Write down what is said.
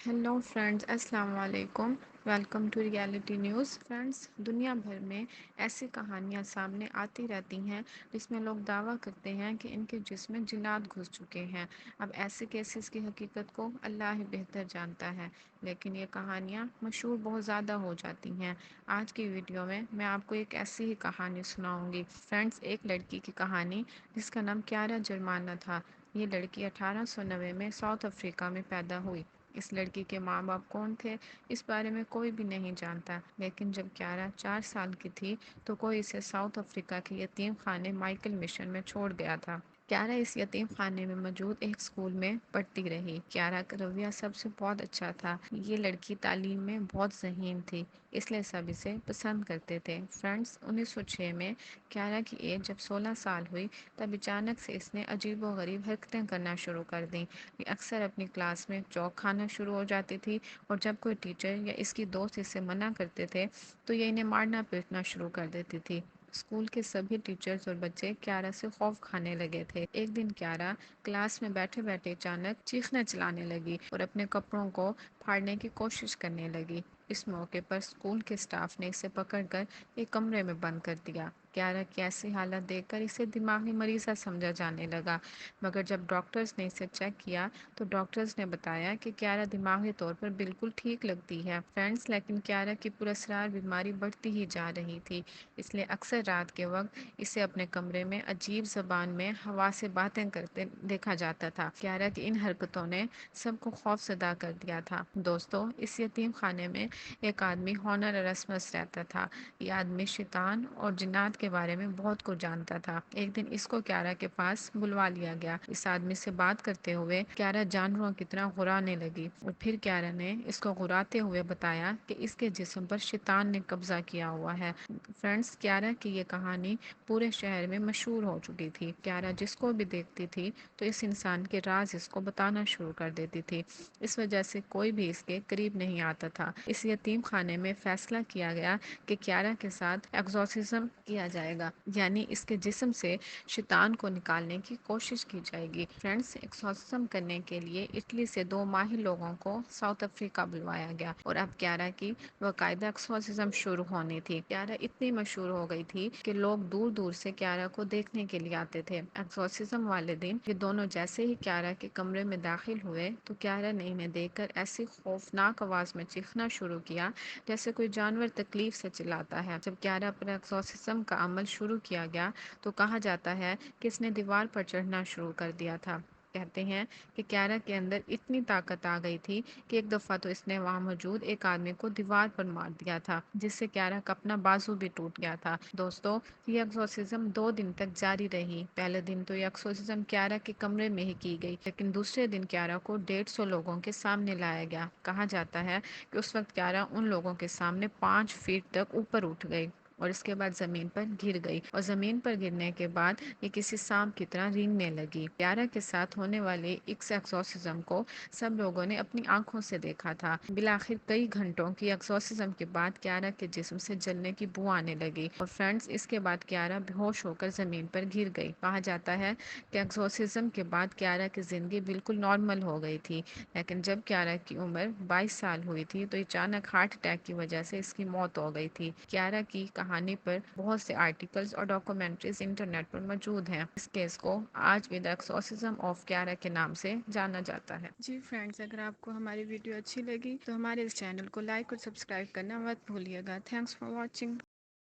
Hello friends, अस्सलाम वालेकुम। Welcome to reality news. Friends, दुनिया भर में ऐसी कहानियाँ सामने आती रहती हैं जिसमें लोग दावा करते हैं कि इनके जिस्म में जिन्नात घुस चुके हैं। अब ऐसे केसेस की हकीकत को अल्लाह ही बेहतर जानता है, लेकिन ये कहानियाँ मशहूर बहुत ज़्यादा हो जाती हैं। आज की वीडियो में मैं आपको एक ऐसी ही कहानी सुनाऊंगी। फ्रेंड्स, एक लड़की की कहानी जिसका नाम क्यारा जरमाना था। ये लड़की 1890 में साउथ अफ्रीका में पैदा हुई। इस लड़की के माँ बाप कौन थे, इस बारे में कोई भी नहीं जानता, लेकिन जब क्यारा 4 साल की थी तो कोई इसे साउथ अफ्रीका के यतीम खाने माइकल मिशन में छोड़ गया था। क्यारा इस यतीम खाने में मौजूद एक स्कूल में पढ़ती रही। क्यारा का रवैया सबसे बहुत अच्छा था। ये लड़की तालीम में बहुत ज़हीन थी, इसलिए सब इसे पसंद करते थे। फ्रेंड्स, 1906 में क्यारा की एज जब 16 साल हुई तब अचानक से इसने अजीब व गरीब हरकतें करना शुरू कर दी। ये अक्सर अपनी क्लास में चौक खाना शुरू हो जाती थी, और जब कोई टीचर या इसकी दोस्त इसे मना करते थे तो ये इन्हें मारना पीटना शुरू कर देती थी। स्कूल के सभी टीचर्स और बच्चे क्यारा से खौफ खाने लगे थे। एक दिन क्यारा क्लास में बैठे बैठे अचानक चीखना चलाने लगी और अपने कपड़ों को फाड़ने की कोशिश करने लगी। इस मौके पर स्कूल के स्टाफ ने इसे पकड़कर एक कमरे में बंद कर दिया। क्यारा की ऐसी हालत देखकर इसे दिमागी मरीज़ा समझा जाने लगा, मगर जब डॉक्टर्स ने इसे चेक किया तो डॉक्टर्स ने बताया कि क्यारा दिमागी तौर पर बिल्कुल ठीक लगती है। फ्रेंड्स, लेकिन क्यारा की पुरअसरार बीमारी बढ़ती ही जा रही थी, इसलिए अक्सर रात के वक्त इसे अपने कमरे में अजीब ज़बान में हवा से बातें करते देखा जाता था। क्यारा की इन हरकतों ने सबको खौफजदा कर दिया था। दोस्तों, इस यतीम खाने में एक आदमी हॉनर एरसमस रहता था। ये आदमी शैतान और जिन्नात के बारे में बहुत कुछ जानता था। एक दिन इसको क्यारा के पास बुलवा लिया गया। इस आदमी से बात करते हुए क्यारा जानवरों की तरह गुर्राने लगी, और फिर क्यारा ने इसको गुर्राते हुए बताया कि इसके जिस्म पर शैतान ने कब्जा किया हुआ है। फ्रेंड्स, क्यारा की ये कहानी पूरे शहर में मशहूर हो चुकी थी। क्यारा जिसको भी देखती थी तो इस इंसान के राज इसको बताना शुरू कर देती थी। इस वजह से कोई भी इसके करीब नहीं आता था। इस यतीम खाने में फैसला किया गया कि क्यारा के साथ एक्सोर्सिज्म किया जाएगा, यानी इसके जिस्म से शैतान को निकालने की कोशिश की जाएगी। फ्रेंड्स, एक्सोर्सिज्म करने के लिए इटली से 2 माहिर लोगों को साउथ अफ्रीका बुलवाया गया, और अब क्यारा की बाकायदा एक्सोर्सिज्म शुरू होनी थी। क्यारा इतनी मशहूर हो गई थी कि लोग दूर दूर से क्यारा को देखने के लिए आते थे। एक्सोर्सिज्म वाले दिन ये दोनों जैसे ही क्यारा के कमरे में दाखिल हुए तो क्यारा ने इन्हें देखकर ऐसी खौफनाक आवाज में चीखना शुरू किया जैसे कोई जानवर तकलीफ से चिल्लाता है। जब क्यारा पर एक्सोर्सिज्म का अमल शुरू किया गया तो कहा जाता है कि इसने दीवार पर चढ़ना शुरू कर दिया था। कहते हैं कि क्यारा के अंदर इतनी ताकत आ गई थी कि एक दफ़ा तो इसने वहां मौजूद एक आदमी को दीवार पर मार दिया था, जिससे क्यारा का अपना बाजू भी टूट गया था। दोस्तों, ये एक्सोर्सिज्म 2 दिन तक जारी रही। पहले दिन तो ये एक्सोर्सिज्म क्यारा के कमरे में ही की गई, लेकिन दूसरे दिन क्यारा को 150 लोगों के सामने लाया गया। कहा जाता है कि उस वक्त क्यारा उन लोगों के सामने 5 फीट तक ऊपर उठ गई और इसके बाद जमीन पर गिर गई, और जमीन पर गिरने के बाद ये किसी सांप की तरह रेंगने लगी। क्यारा के साथ होने वाले इस एक्सोर्सिज्म को सब लोगों ने अपनी आंखों से देखा था। बिलाखिर कई घंटों की एक्सोर्सिज्म के बाद क्यारा के जिस्म से जलने की बू आने लगी, और फ्रेंड्स, इसके बाद क्यारा बेहोश होकर जमीन पर गिर गई। कहा जाता है कि एक्सोर्सिज्म के बाद क्यारा की जिंदगी बिल्कुल नॉर्मल हो गई थी, लेकिन जब क्यारा की उम्र 22 साल हुई थी तो अचानक हार्ट अटैक की वजह से इसकी मौत हो गई थी। क्यारा की कहानी पर बहुत से आर्टिकल्स और डॉक्यूमेंट्रीज इंटरनेट पर मौजूद हैं। इस केस को आज भी द एक्सोर्सिज्म ऑफ क्यारा के नाम से जाना जाता है। जी फ्रेंड्स, अगर आपको हमारी वीडियो अच्छी लगी तो हमारे इस चैनल को लाइक और सब्सक्राइब करना मत भूलिएगा। Thanks for watching.